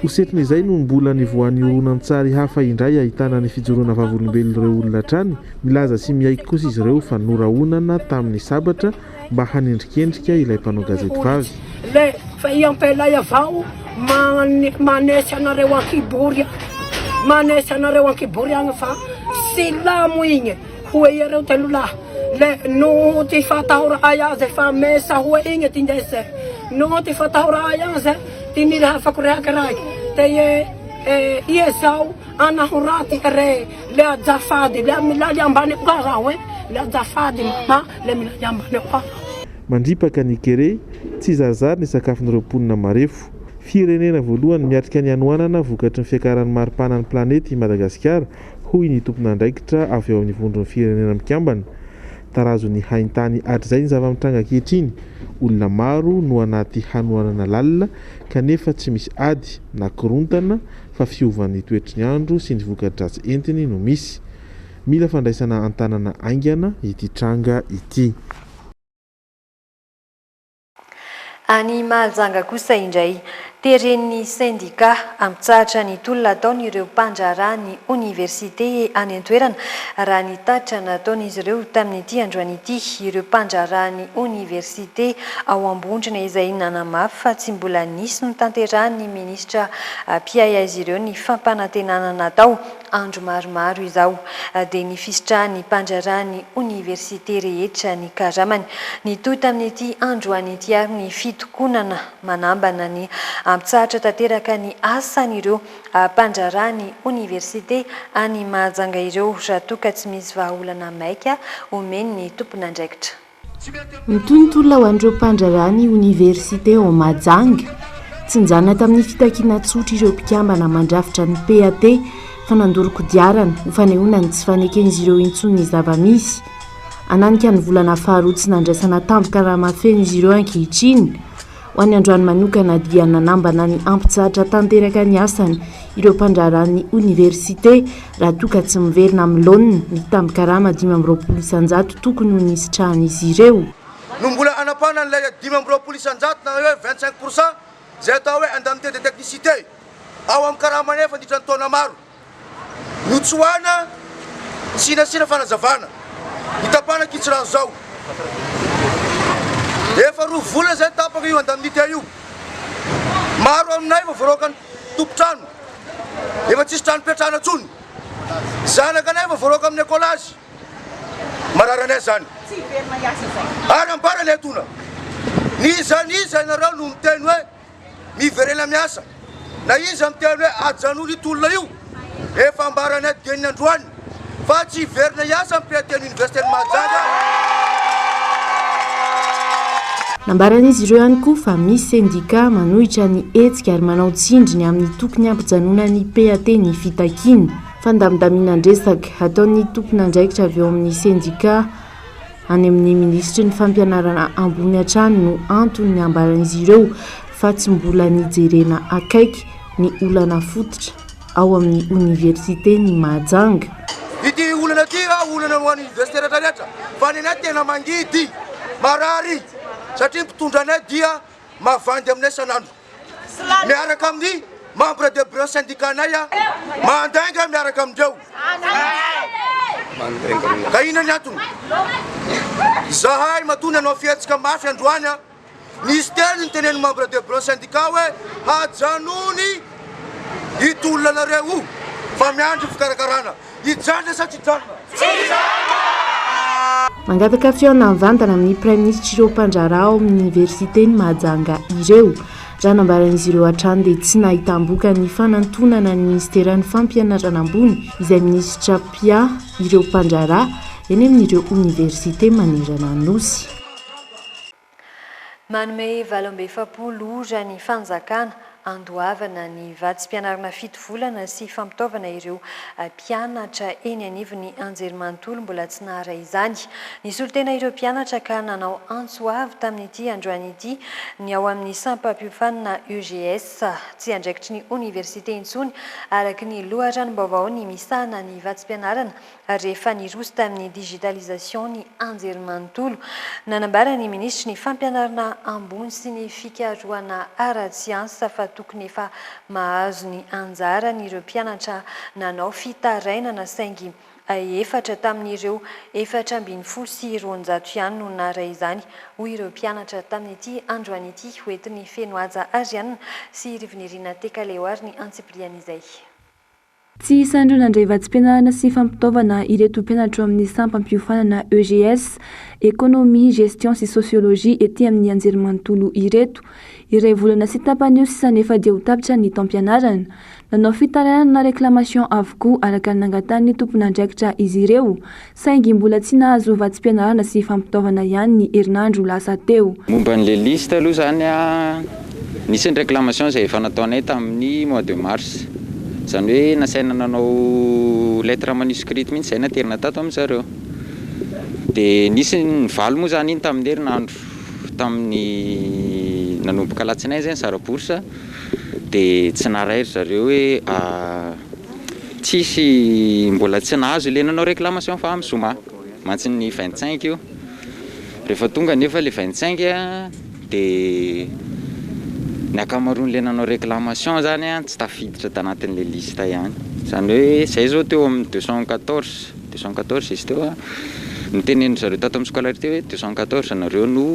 Hosetriny izay no mbola nivoan'ny horonan-tsary hafa indray ahitana ny fijoroana vavolombelona ireo olona trany milaza sy miaiky kosa izy ireo fa norahonana tamin'ny sabatra mba hanendrikendrika ilay mpanao gazety vavy. Le fa iampelay avao manesy anareo ankibory agny fa silamo igny hoe ireo telolahy le no ty fatahoray azy fa mesa hoe igny ty ndese no ty fatahoray azy ty nilahafako reakiraiky te ie zao anahoraty re le azafady le milali ambany koa raho le azafady ma le milali ambany koa. Mandripaka ny kere tsy zazary ny sakafon'ireo mponina marefo. Firenena voalohany miatrika ny anoanana vokatry ny fiakaran'ny maripana ny planety Madagasikara hoy ny tompon'andraikitra avy eo amin'ny vondron'ny firenena mikambana. Tarazo ny haintany hatr'izay ny zava-mitranga ankehitriny olona maro no anaty hanoanana lalina kanefa tsy misy ady na korontana fa fiovan'ny toetry ny andro sy ny voka-dratsy entiny no misy. Mila fandraisana antanana aingana ity tranga ity. Any Mahajanga kosa indray teren'ny sindika ampitsahatra ny tolona ataon'ireo mpandrarany université any an-toerana raha ny tatra nataon'izy ireo tamin'ity androany ity ireo mpandrarany université ao Ambondrona izay nanamafy fa tsy mbola nisy no tanterahany ministra mpiay azy ireo ny fampanantenana natao andro maromaro izao dia ny fisitrahany mpandrarany université rehetra ny karamany ny toy tamin'ity androany ity ary ny fitokonana manambana ny ampitsahatra tanteraka ny asan'ireo mpandrarany université any Mahajanga ireo raha toka tsy misy vahaolana maika omeny ny tompon'andraikitra. Mitontolona ho an'ireo mpandrarany université ao Mahajanga tsy njana tamin'ny fitakiana tsotra ireo mpikambana mandrafitra ny PAT fa nandoro kodiarana ho fanehoana ny tsy faneken'izy ireo intsony ny zava-misy ananika ny volana faharoa tsy nandraisana tampoka raha mafen'izy ireo ankehitriny ho any androany manokana dia nanambana ny ampitsahatra tanteraka ny asany ireo mpandrarany université raha toka tsy miverina amin'ny laonina ny tampokarama 520 isanjato tokony ho nisitrahan'izy ireo. No mbola anapana n'ilay 520 isanjato na hoe 25% zay atao hoe indemnité de technicité ao amin'ny karama nefa ndritra ny taona maro notsoana sinasina fanazavana hitapana kitsirano zao efa roa volana zay tapaka io indemnité io maro aminay fa voarokany tompotrano efa tsisy trano petrana tsony zanaka anay fa voaroka amin'ny écolage mararanay zany ary ambarany atona niza nareo no miteny hoe miverena miasa na izy miteny hoe ajanolo itolona io efa ambaranay geniny androany fa tsy hiverina iasa mpiateny université ny Mahajanga. nambaran'izy ireo ihany koa fa misy sendika manohitra ny hetsika ary manao tsindriny amin'ny tokony ampijanonany PAT ny fitakiny fandamidaminandresaka ataon'ny tompon'andraikitra avy eo amin'ny sendika any amin'ny ministry ny fampianarana ambony hatrany no antony ambaran'izy ireo fa tsy mbola nijerena akaiky ny olana fototra ao amin'ny université ny Mahajanga. Ity olana ty olana ho an'ny université rehetrarehetra fa ny anay tena mangidy marary satria mpitondra anay dia mavandy aminay sanandro miaraka amin'ny membre de bureau syndicat nay mandainga miaraka amindreo ka ina ny antony zahay matony anao fietsika mafy androany nisy teny ny teneny membre de bureau syndicat hoe hajanony itolona nareo fa miandry fikarakarana ijanona sa tsy ijanona. mangataka fiona mivantana amin'ny prime ministre ireo mpandrara ao amin'ny université ny Mahajanga ireo raha nambaran'izy ireo hatrany dia tsy nahitam-boka ny fanantonana ny ministeran'ny fampianarana ambony izay minisitra Pia ireo mpandrara eny amin'ireo université manerana Anosy. manome 27 ny fanjakana andoavana ny vatsim-pianarana 7 volana sy fampitaovana ireo mpianatra eny anivon'ny anjerimanontolo mbola tsy nahara izany. Nisolo tena ireo mpianatra ka nanao antsoavy tamin'ity androany ity ny ao amin'ny sampam-piofanana UGS tsy andraikitry ny université intsony araky ny lohatranom-baovao ny misana ny vatsim-pianarana rehefa niroso tamin'ny digitalisation ny anjerimanontolo. Nanambara ny ministry ny fampianarana ambony sy ny fikarohana ara-tsiansa fa tokony efa mahazo ny anjara ireo mpianatra nanao fitarainana saingy efatra tamin'ireo 440 sy 200 ihany no nahara izany hoy ireo mpianatra tamin'ity androany ity hoentin'ny Fenoaja Arianina sy Rivinirina Tekaleoary ny antsiplian'izay. Tsy isandrona indray vatsim-pianarana sy fampitaovana ireto mpianatra amin'ny sampam-piofanana EGS, économie, gestion sy sociologie ety amin'ny anjerimanontolo ireto. Iray volana sy tapanio sy sanefa dia ho tapitra ny taom-pianarana. Nanao fitarainana réclamation avokoa araka ny nangatany tompon'andraikitra izy ireo, saingy mbola tsy nahazo vatsim-pianarana sy fampitaovana ihany ny herinandro lasa teo. Momba an'ilay liste aloha zany nisy ny réclamation izay efa nataonay tamin'ny mois de mars. Zany hoe nasaina nanao lettre manuscrite mihitsy izay naterina tato amin'izareo. Dia nisy ny valo moa zany iny tamin'ny herinandro tamin'ny nanomboka alatsinainy izay ny zara-borsa dia tsy naharaira zareo hoe tsisy mbola tsy nahazo ilay nanao réclamation fa amin'ny zoma mantsy ny 25 io. Rehefa tonga nefa ilay 25 dia ny akamaroan'ilay nanao réclamation zany tsy tafiditra tanatin'ilay lista ihany. Zany hoe izay zao teo amin'ny 214 izy teo nitenen'ny zareo tato amin'ny scolarité hoe 214 nareo no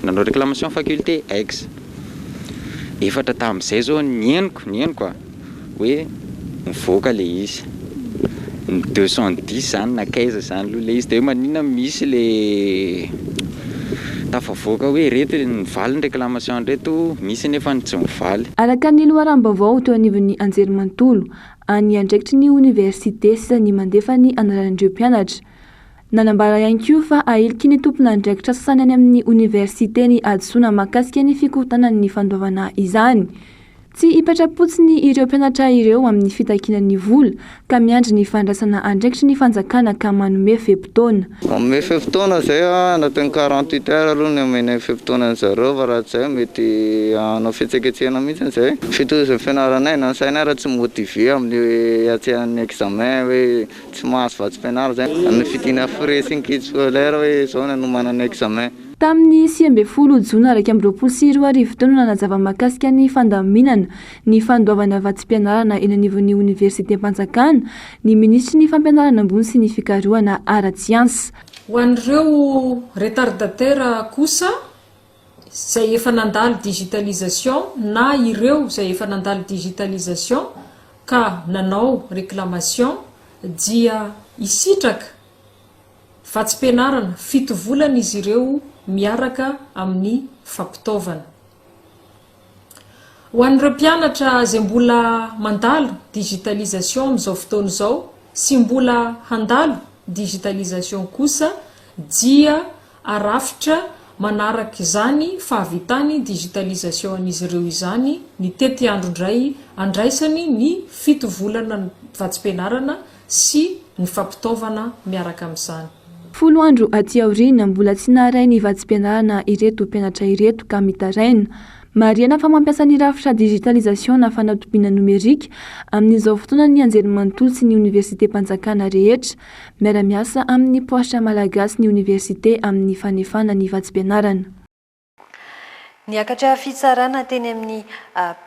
nanao réclamation faculté X. Efatra tamin'izay zao ny henoko hoe mivoaka le izy 210 zany nakaiza zany aloha le izy dia hoe maninona misy le tafavoaka hoe reto nivaly ny réclamation reto misy nefa tsy mivaly. Araka ny loharam-baovao teo anivon'ny anjerimanontolo any andraikitry ny université sy ny mandefa ny anaran'ireo mpianatra. Nanambara ihany koa fa ahiliky ny tompon'andraikitra sasany any amin'ny université ny adisona mahakasika ny fikontana ny fandoavana izany. Tsy hipetrapotsiny ireo mpianatra ireo amin'ny fitakinan'ny vola ka miandry ny fandraisana andraikitry ny fanjakana ka manome fepitaona. Manome fepitaona zay anatin'ny 48 heures aloha ny amena fepitaonany zareo fa raha zay mety anao fitseketsehana mihitsy zay. Fitozy fianaranay na saina raha tsy motivé amin'ny atsehan'ny examen hoe tsy mahazo vatsim-pianarana zay. Amin'ny fidina frais sy ny kit scolaire hoe zao ny anomanana examen. Tamin'ny 10 jona 2024 taona nanazava mahakasika ny fandaminana ny fandoavana vatsim-pianarana eny anivon'ny université Mpanjakana ny ministry ny fampianarana ambony sy ny fikarohana ara-tsiansa. Ho an'ireo retardateur kosa zay efa nandalo digitalisation na ireo zay efa nandalo digitalisation ka nanao réclamation dia isitraka vatsim-pianarana 7 volana izy ireo miaraka amin'ny fampitaovana. Ho an'ireo mpianatra zay mbola mandalo digitalisation amin'izao fotoana izao sy mbola handalo digitalisation kosa dia arafitra manaraka izany fahavitany digitalisation an'izy ireo izany ny tety andro indray andraisany ny 7 volana vatsim-pianarana sy ny fampitaovana miaraka amin'izany. 10 andro aty aoriana mbola tsy naharay ny vatsim-pianarana ireto mpianatra ireto ka mitaraina. Mariana fa mampiasa ny rafitra digitalisation na fanatopiana numerika amin'izao fotoana ny anjerimanontolo sy ny université mpanjakana rehetra miara-miasa amin'ny poastra malagasy ny université amin'ny fanefana ny vatsim-pianarana. Niakatra fitsarana teny amin'ny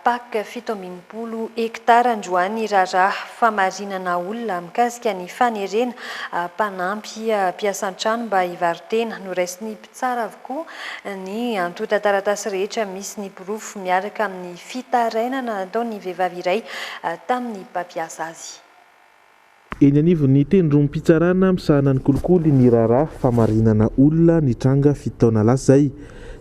PAC 700 hektara androany raharaha famarinana olona mikasika ny fanerena mpanampy mpiasan-trano mba hivarotena noraisiny mpitsara avokoa ny antota taratasy rehetra misy ny pirofo miaraka amin'ny fitarainana nataony vehivavy iray tamin'ny mpampiasa azy. Eny anivon'ny tendrom-pitsarana misahana ny kolikoly ny raharaha famarinana olona ny tranga 7 taona lasa zay.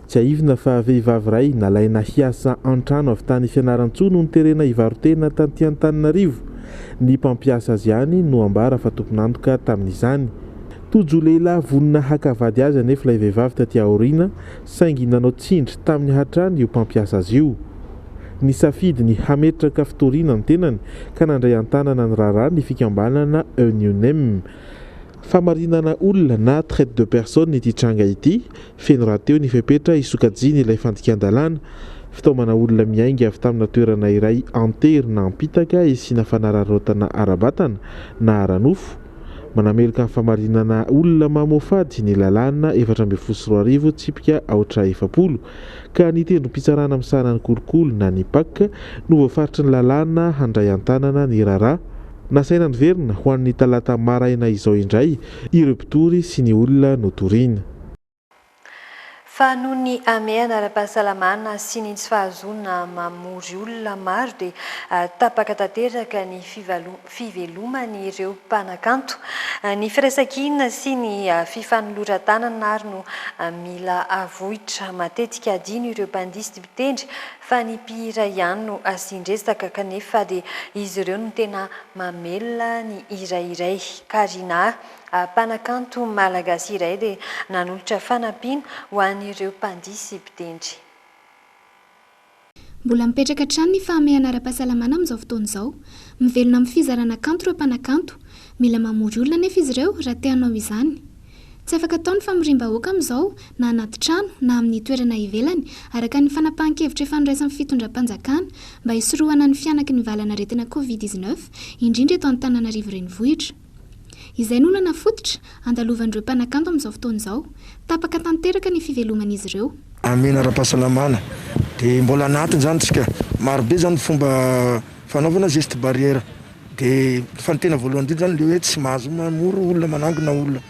Tsy aivina fa vehivavy iray nalaina hiasa an-trano avy tany Fianaratsoa no niterena hivarotena taty Antananarivo. Ny mpampiasa azy ihany no ambara fa tompon'antoka tamin'izany. Tojo lehilahy vonona hakavady azy anefa ilay vehivavy taty aoriana saingy nanao tsindry tamin'ny hatrany io mpampiasa azy io. Ny safidy ny hametraka fitoriana ny tenany ka nandray an-tanana ny raharaha ny fikambanana EUNIONEM. Famarinana olona na traite de personne ity tranga ity feno raha teo ny fepetra isokajiny ilay fandikan-dalàna fitaomana olona miainga avy tamina toerana iray anterina ampitaka isina fanararotana arabatana na aranofo manamelika ny famarinana olona mamofady ny lalàna 424 tsipika aotra 700 ka ny tendrom-pitsarana misahana ny kolokolo na ny PAC no voafaritry ny lalàna handray an-tanana ny raharaha. Nasaina ny verina ho an'ny talata maraina izao indray ireo mpitory sy ny olona notoriana. Fa noho ny ameana ara-pahasalamana sy ny tsy fahazona mamory olona maro dia tapaka tanteraka ny fivelomany ireo mpanakanto. Ny firaisan-kina sy ny fifanoloran-tanana ary no mila avohitra matetika adino ireo mpandisy mpitendry fa ny mpihira ihany no asindresaka kanefa dia izy ireo no tena mamelona ny irairay. Karina mpanakanto malagasy iray dia nanolotra fanampiana ho an'ireo mpandisy mpitendry. Mbola mipetraka hatrany ny fahameana ara-pahasalamana amin'izao fotoana izao. Mivelona amin'ny fizarana kanto ireo mpanakanto, mila mamory olona nefa izy ireo raha te hanao izany. Tsy afaka atao ny famorim-bahoaka amin'izao na anaty trano na amin'ny toerana ivelany araka ny fanapahan-kevitra efa niraisan'ny fitondram-panjakana mba hisorohana ny fianaky ny valana aretina Covid-19 indrindra eto Antananarivo renivohitra. Izay no olana fototra andalovan'ireo mpanakanto amin'izao fotoana izao, tapaka tanteraka ny fiveloman'izy ireo. Amena ara-pahasalamana dia mbola anatiny zany tsika marobe zany fomba fanaovana geste barrière dia fa ny tena voalohany indrindra zany le hoe tsy mahazo mamory olona manangona olona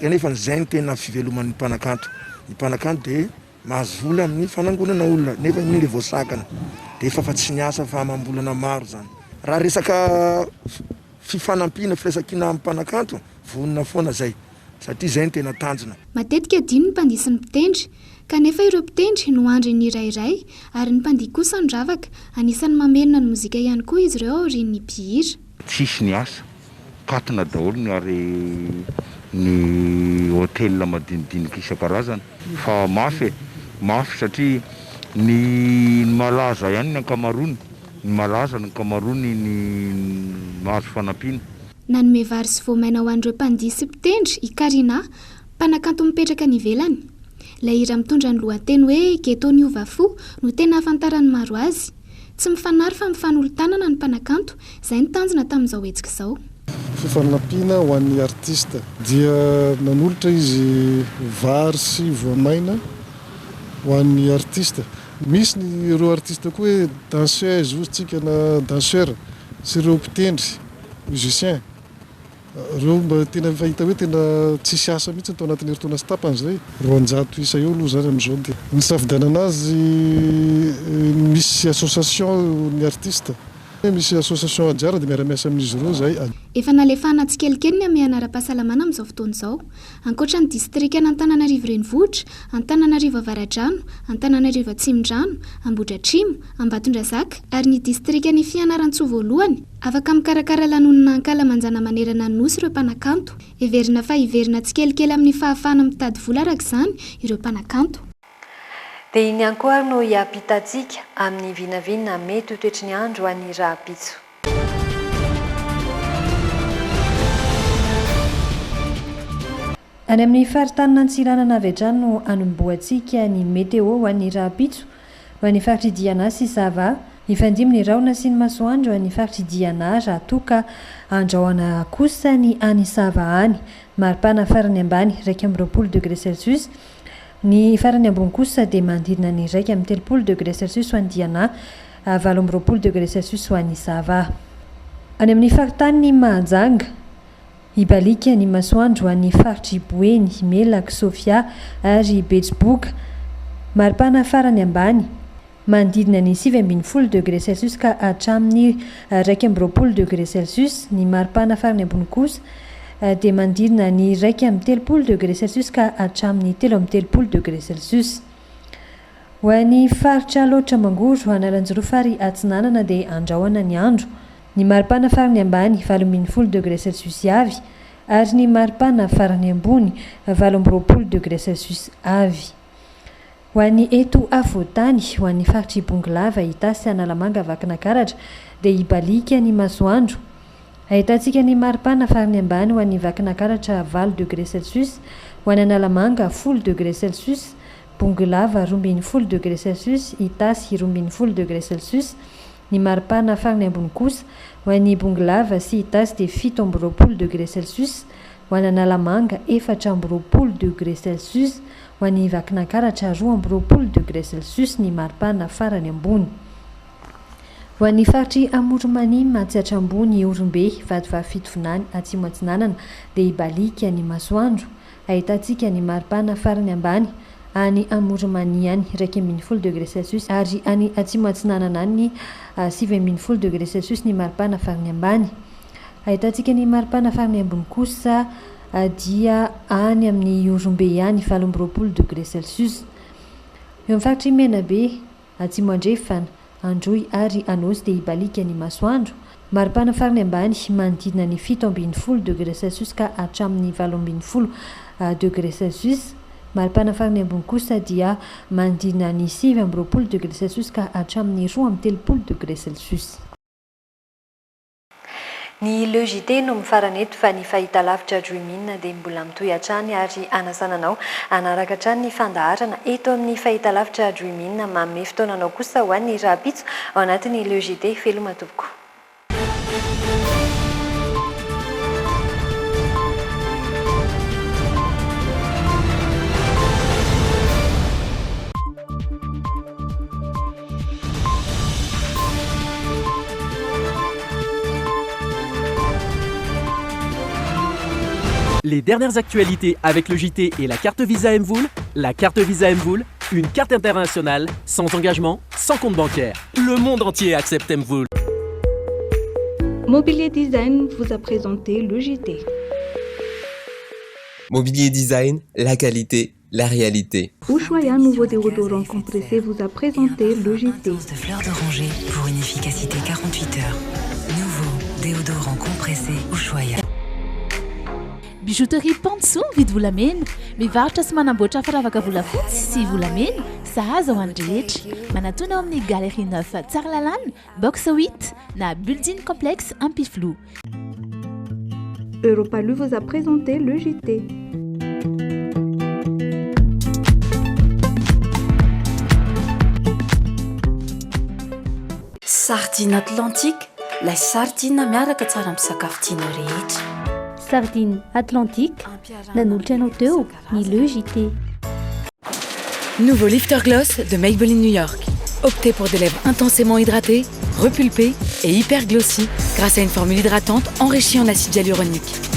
kanefa zay ny tena fiveloman'ny mpanakanto. Ny mpanakanto dia mahazo vola amin'ny fanangonana olona nefa ny le voasakana dia efa tsy niasa fa mambolana maro zany. Raha resaka fifanampiana firaisan-kina amin'ny mpanakanto vonona foana zay satria zay ny tena tanjona. Matetika adino ny mpandisy ny mpitendry kanefa ireo mpitendry no andry ny irairay ary ny mpandihy kosa ny dravaka anisan'ny mamelona ny mozika ihany koa izy ireo aorian'ny mpihira. Tsisy ny asa katina daholo ny ary ny hôtel madinidinika isan-karazany fa mafy satria ny malaza ihany ny ankamarony ny malaza ny ankamarony ny mahazo fanampiana. Nanome vary sy voamaina ho an'ireo mpandisy mpitendry i Karina mpanakanto mipetraka ny ivelany. Ilay hira mitondra ny lohateny hoe Geto niova fo no tena ahafantarany maro azy. Tsy mifanary fa mifanolo-tanana ny mpanakanto, izay ny tanjona tamin'izao hetsika izao. Fifanampiana ho an'ny artista dia nanolotra izy vary sy voamaina ho an'ny artista. Misy ny ireo artista koa hoe danseur, izy tsika na danseur sy ireo mpitendry musicien reo mba tena fahita hoe tena tsisy asa mihitsy atao anatin'ny heritaona sy tapany zay 200 isa eo aloha zany amin'izao dia ny safidianana azy misy association ny artiste misy association adiara dia miara-miasa amin'izy ireo zay efa nalefahana tsikelikely ny amin'ny anara-pahasalamana amin'izao fotoana izao ankoatra ny distrika ny Antananarivo renivohitra, Antananarivo avaradrano, Antananarivo atsimondrano, Ambohidratrimo, Ambatondrazaka ary ny distrika ny Fianarantsoa voalohany afaka mikarakara lanonana ankala manjana manerana ny nosy ireo mpanakanto everina fa hiverina tsikelikely amin'ny fahafahana mitady vola araka izany ireo mpanakanto. Dia iny ihany koa no hiampitatsika amin'ny vinavinana mety ho toetry ny andro any Rahapitso. Any amin'ny faritany Antsiranana avy hatrany no anomboantsika ny meteo ho an'ny Rahapitso ho an'ny faritry Diana sy Sava. Ifandimy ny raona sy ny masoandro ho an'ny faritry Diana raha toka andrahoana kosa ny any Sava any. Maripana farany ambany 1.20 degré Celsius. Ny farany ambony kosa dia mandidina ny 1.3 degré Celsius ho an'ny Diana, 20 degré Celsius ho an'ny Sava. Any amin'ny faritany ny Mahajanga, ibalika ny masoandro ho an'ny faritry Boeny, Melaka, Sofia ary Betsiboka. Maripana farany ambany mandidina ny 7.20 degré Celsius ka hatramin'ny 1.20 degré Celsius. Ny maripana farany ambony kosa dia mandidina ny 1.30 degré Celsius ka hatramin'ny 3.30 degré Celsius. Ho an'ny faritra loatra mangoro analanjoro fary Atsinanana dia andrahoana ny andro. Ny maripana farany ambany 20 degré Celsius avy ary ny maripana farany ambony 20 degré Celsius avy. Ho an'ny eto afovoantany ho an'ny faritry Bongolava, Itasy, Analamanga, Vakinankaratra dia hibalika ny masoandro. Ahitantsika ny maripana farany ambany ho an'ny Vakinankaratra 20 degré Celsius, ho an'ny Analamanga 10 degré Celsius, Bongolava 20 degré Celsius, Itasy 20 degré Celsius. Ny maripana farany ambony kosa ho an'ny Bongolava sy Itasy dia 17 degré Celsius, ho an'ny Analamanga 14 degré Celsius, ho an'ny Vakinankaratra 12 degré Celsius ny maripana farany ambony. Ho an'ny faritry Amoromanima, Atsiatrambony, Orombe, Vadivavy Fitovinany, Atsimo Atsinanana dia hibalika ny masoandro. Ahitantsika ny maripana farany ambany any Amoromania any 1.20 degré Celsius ary any Atsimo Atsinanana any 7.20 degré Celsius ny maripana farany ambany. Ahitantsika ny maripana farany ambony kosa dia any amin'ny Orombe any 20 degré Celsius. Eo amin'ny faritry Menabe, Atsimo Andrefana, Androy ary Anosy dia hibalika ny masoandro. Maripana farany ambany manodidina ny 17 degré Celsius ka hatramin'ny 18 degré Celsius. Maripana farany ambony kosa dia manodidina ny 19 degré Celsius ka hatramin'ny 20 degré Celsius. Ny logité no mifarana eto fa ny fahitalavitra Dreamina dia mbola mitohy hatrany ary anasananao anaraka hatrany ny fandaharana eto amin'ny fahitalavitra Dreamina manome fotoananao kosa ho an'ny Rahapitso ao anatin'ny logité veloma tompoko. Les dernières actualités avec le JT et la carte Visa Mvoul. La carte Visa Mvoul, une carte internationale, sans engagement, sans compte bancaire. Le monde entier accepte Mvoul. Mobilier Design vous a présenté le JT. Mobilier Design, la qualité, la réalité. Ushuaïa, nouveau déodorant compressé, vous a présenté le JT. De fleurs d'oranger pour une efficacité 48 heures. Nouveau déodorant compressé Ushuaïa. Bijouterie Pansou vidy volamena, mivarotra sy manamboatra firavaka volafotsy sy volamena, sahaza ho an'ny rehetra. Manatona ao amin'ny Galerie 9 Tsaralalàna, box 8 na Building Complexe Ampiflou. Europalu vous a présenté le JT. Sardine Atlantique, la sardine miaraka tsara amin'ny sakafo tiana rehetra. Sardine Atlantique, nanolotra anao teo ny le JT. Nouveau lifter gloss de Maybelline New York. Optez pour des lèvres intensément hydratées, repulpées et hyper glossy grâce à une formule hydratante enrichie en acide hyaluronique.